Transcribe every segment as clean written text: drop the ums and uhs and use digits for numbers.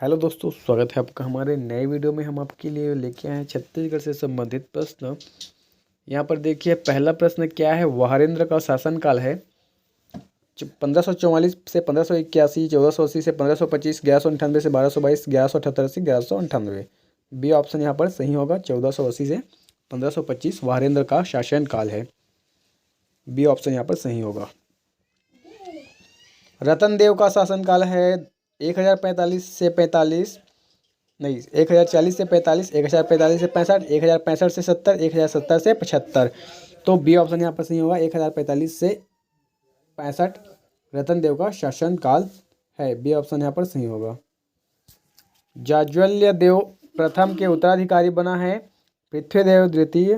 Hello दोस्तों, स्वागत है आपका हमारे नए वीडियो में। हम आपके लिए लेके आए हैं छत्तीसगढ़ से संबंधित प्रश्न। यहाँ पर देखिए, पहला प्रश्न क्या है। वाहरेंद्र का शासनकाल है 1544 से 1581, 1480 से 1525, 1198 से 1222, 1178 से 1198। बी ऑप्शन यहाँ पर सही होगा। 1480 से 1525 वाहरेंद्र का शासनकाल है। बी ऑप्शन यहाँ पर सही होगा। रतन देव का शासनकाल है 1045 से 45, नहीं 1040 से 45, 1045 से 65, 1065 से 70, 1070 से 75। तो बी ऑप्शन यहाँ पर सही होगा। 1045 से 65 रतन देव का शासनकाल है। बी ऑप्शन यहाँ पर सही होगा। जाज्वल्य देव प्रथम के उत्तराधिकारी बना है पृथ्वीदेव द्वितीय,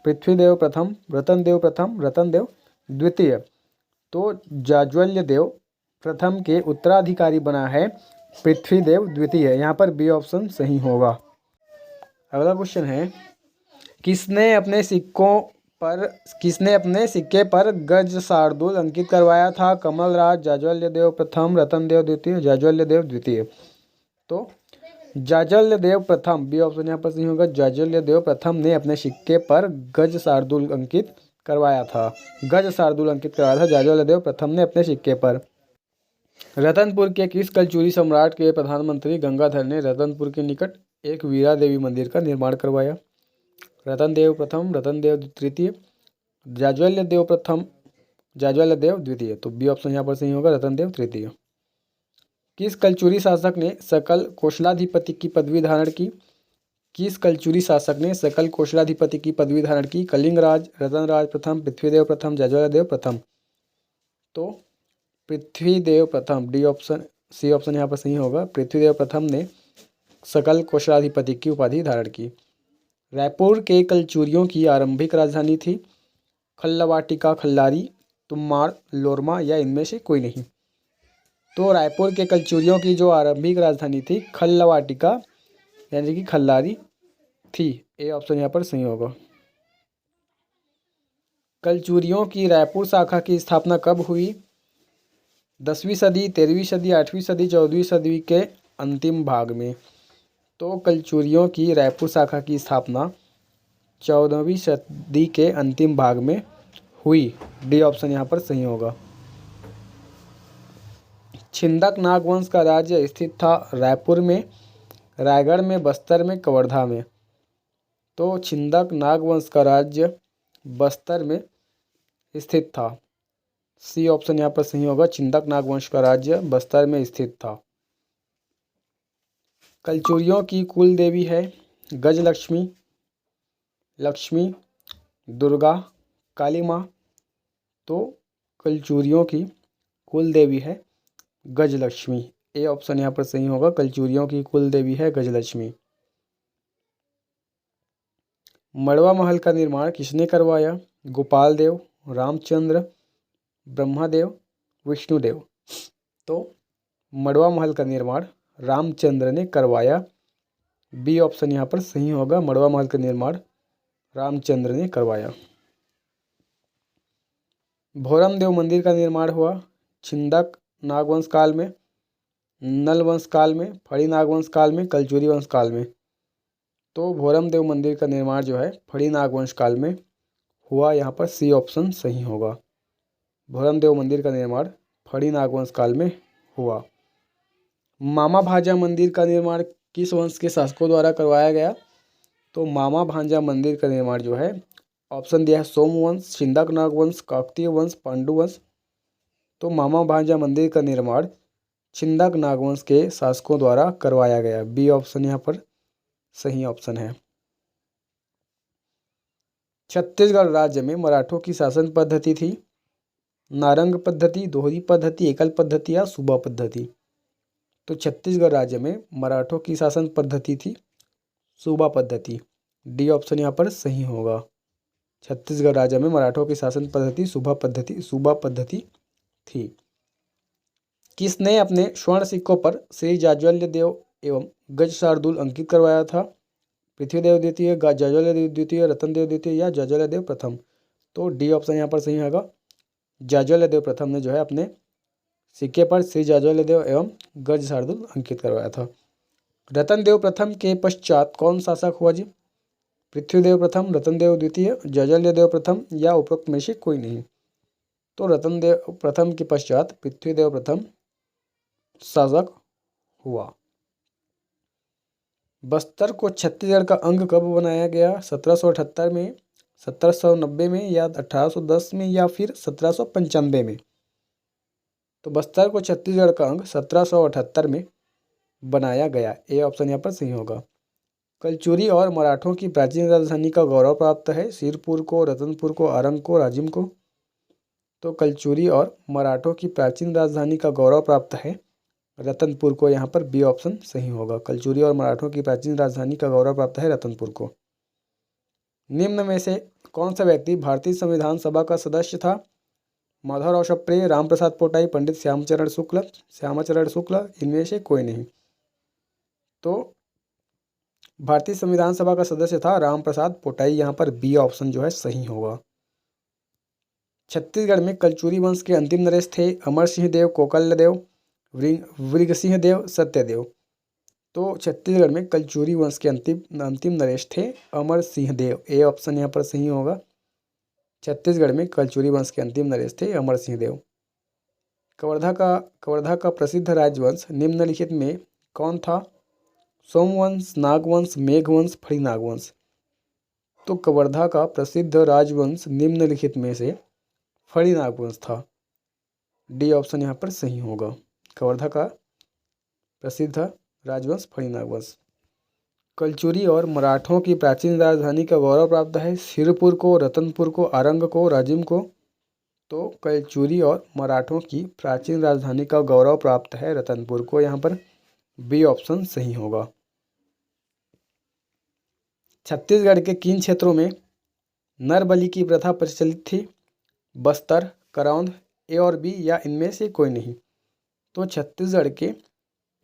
पृथ्वीदेव प्रथम, रतन देव प्रथम, रतन देव द्वितीय। तो जाज्वल्य देव प्रथम के उत्तराधिकारी बना है पृथ्वीदेव द्वितीय। यहाँ पर बी ऑप्शन सही होगा। अगला क्वेश्चन है, किसने अपने सिक्के पर गज शार्दूल अंकित करवाया था। कमलराज, जाज्वल्य देव प्रथम, रतन देव द्वितीय, जाज्वल्य देव द्वितीय। तो जाज्वल्य देव प्रथम, बी ऑप्शन यहाँ पर सही होगा। जाज्वल्य देव प्रथम ने अपने सिक्के पर गज शार्दूल अंकित करवाया था। गज शार्दूल अंकित करवाया था जाज्वल्य देव प्रथम ने अपने सिक्के पर। रतनपुर के किस कलचुरी सम्राट के प्रधानमंत्री गंगाधर ने रतनपुर के निकट एक वीरा देवी मंदिर का निर्माण करवाया। रतन देव प्रथम, रतन देव तृतीय, जाज्वल्य देव प्रथम, जाज्वल्य देव द्वितीय। तो बी ऑप्शन यहाँ पर सही होगा। रतन देव तृतीय। किस कलचुरी शासक ने सकल कौशलाधिपति की पदवी धारण की। किस कलचुरी शासक ने सकल कौशलाधिपति की पदवी धारण की। कलिंगराज, रतनराज प्रथम, पृथ्वीदेव प्रथम, जाज्वल्य देव प्रथम। तो पृथ्वीदेव प्रथम, डी ऑप्शन, सी ऑप्शन यहाँ पर सही होगा। पृथ्वीदेव प्रथम ने सकल कौशलाधिपति की उपाधि धारण की। रायपुर के कलचुरियों की आरंभिक राजधानी थी खल्लावाटिका, खल्लारी, तुम्माड़, लोरमा या इनमें से कोई नहीं। तो रायपुर के कलचुरियों की जो आरंभिक राजधानी थी खल्लावाटिका यानी कि खल्लारी थी। ए ऑप्शन यहाँ पर सही होगा। कलचुरियों की रायपुर शाखा की स्थापना कब हुई। 10वीं सदी, 13वीं सदी, 8वीं सदी, 14वीं सदी के अंतिम भाग में। तो कलचुरियों की रायपुर शाखा की स्थापना 14वीं सदी के अंतिम भाग में हुई। डी ऑप्शन यहाँ पर सही होगा। छिंदक नागवंश का राज्य स्थित था रायपुर में, रायगढ़ में, बस्तर में, कवर्धा में। तो छिंदक नागवंश का राज्य बस्तर में स्थित था। सी ऑप्शन यहाँ पर सही होगा। छिंदक नागवंश का राज्य बस्तर में स्थित था। कलचुरियों की कुल देवी है गजलक्ष्मी, लक्ष्मी, दुर्गा, काली माँ। तो कलचुरियों की कुल देवी है गजलक्ष्मी। ए ऑप्शन यहाँ पर सही होगा। कलचुरियों की कुल देवी है गजलक्ष्मी। मड़वा महल का निर्माण किसने करवाया। गोपाल देव, रामचंद्र, ब्रह्मदेव, विष्णुदेव। तो मड़वा महल का निर्माण रामचंद्र ने करवाया। बी ऑप्शन यहाँ पर सही होगा। मड़वा महल का निर्माण रामचंद्र ने करवाया। भोरम देव मंदिर का निर्माण हुआ छिंदक नागवंश काल में, नल वंश काल में, फड़ी नागवंश काल में, कलचुरी वंश काल में। तो भोरम देव मंदिर का निर्माण जो है फड़ी नागवंश काल में हुआ। यहाँ पर सी ऑप्शन सही होगा। भोरम देव मंदिर का निर्माण फड़ी नागवंश काल में हुआ। मामा भांजा मंदिर का निर्माण किस वंश के शासकों द्वारा करवाया गया। तो मामा भांजा मंदिर का निर्माण जो है ऑप्शन दिया है सोमवंश, छिंदक नागवंश, काकतीय वंश, पांडु वंश। तो मामा भांजा मंदिर का निर्माण छिंदक नागवंश के शासकों द्वारा करवाया गया। बी ऑप्शन यहाँ पर सही ऑप्शन है। छत्तीसगढ़ राज्य में मराठों की शासन पद्धति थी नारंग पद्धति, दोहरी पद्धति, एकल पद्धति या सूबा पद्धति। तो छत्तीसगढ़ राज्य में मराठों की शासन पद्धति थी सूबा पद्धति। डी ऑप्शन यहाँ पर सही होगा। छत्तीसगढ़ राज्य में मराठों की शासन पद्धति सूबा पद्धति थी। किसने अपने स्वर्ण सिक्कों पर श्री जाज्वल्य देव एवं गज शार्दूल अंकित करवाया था। पृथ्वीदेव द्वितीय, जाज्वल्य देव द्वितीय, रतन देव द्वितीय या जाज्वल्य देव प्रथम। तो डी ऑप्शन यहाँ पर सही होगा। जाज्वल्य देव प्रथम ने जो है अपने सिक्के पर श्री जाज्वल्य देव एवं गज शार्दूल अंकित करवाया था। रतनदेव प्रथम के पश्चात कौन शासक हुआ जी? पृथ्वीदेव प्रथम, रतनदेव द्वितीय, जाज्वल्यदेव प्रथम या उपरोक्त में से कोई नहीं। तो रतनदेव प्रथम के पश्चात पृथ्वीदेव प्रथम शासक हुआ। बस्तर को छत्तीसगढ़ का अंग कब बनाया गया? 1778 में, 1790 में या 1810 में या फिर 1795 में? तो बस्तर को छत्तीसगढ़ का अंग 1778 में बनाया गया। ए ऑप्शन यहाँ पर सही होगा। कलचुरी और मराठों की प्राचीन राजधानी का गौरव प्राप्त है। सिरपुर को, रतनपुर को, आरंग को, राजिम को? तो कलचुरी और मराठों की प्राचीन राजधानी का गौरव प्राप्त है रतनपुर को। यहाँ पर बी ऑप्शन सही होगा। कलचुरी और मराठों की प्राचीन राजधानी का गौरव प्राप्त है रतनपुर को। निम्न में से कौन सा व्यक्ति भारतीय संविधान सभा का सदस्य था? माधवराव सप्रे, रामप्रसाद पोटाई, पंडित श्यामाचरण शुक्ल, इनमें से कोई नहीं। तो भारतीय संविधान सभा का सदस्य था रामप्रसाद पोटाई। यहाँ पर बी ऑप्शन जो है सही होगा। छत्तीसगढ़ में कलचुरी वंश के अंतिम नरेश थे अमर सिंह देव, कौकल्य देव, वृगसिंह देव, सत्यदेव। तो छत्तीसगढ़ में कलचुरी वंश के अंतिम नरेश थे अमर सिंह देव। ए ऑप्शन यहाँ पर सही होगा। छत्तीसगढ़ में कलचुरी वंश के अंतिम नरेश थे अमर सिंह देव। कवर्धा का प्रसिद्ध राजवंश निम्नलिखित में कौन था? सोमवंश, नागवंश, मेघवंश, फड़ी नागवंश? तो कवर्धा का प्रसिद्ध राजवंश निम्नलिखित में से फड़ी नागवंश था। डी ऑप्शन यहाँ पर सही होगा। कवर्धा का प्रसिद्ध राजवंश फड़ी नागवंश। कलचुरी और मराठों की प्राचीन राजधानी का गौरव प्राप्त है। सिरपुर को, रतनपुर को, आरंग को, राजिम को? तो कलचुरी और मराठों की प्राचीन राजधानी का गौरव प्राप्त है रतनपुर को। यहाँ पर बी ऑप्शन सही होगा। छत्तीसगढ़ के किन क्षेत्रों में नर बलि की प्रथा प्रचलित थी? बस्तर, करौंद, ए और बी या इनमें से कोई नहीं? तो छत्तीसगढ़ के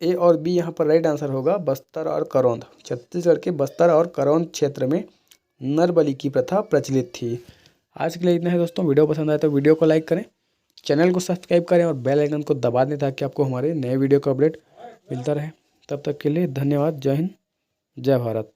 ए और बी यहाँ पर राइट आंसर होगा, बस्तर और करौंद। छत्तीसगढ़ के बस्तर और करौंद क्षेत्र में नर बलि की प्रथा प्रचलित थी। आज के लिए इतना है दोस्तों। वीडियो पसंद आए तो वीडियो को लाइक करें, चैनल को सब्सक्राइब करें और बेल आइकन को दबा दें ताकि आपको हमारे नए वीडियो का अपडेट मिलता रहे। तब तक के लिए धन्यवाद। जय हिंद, जय भारत।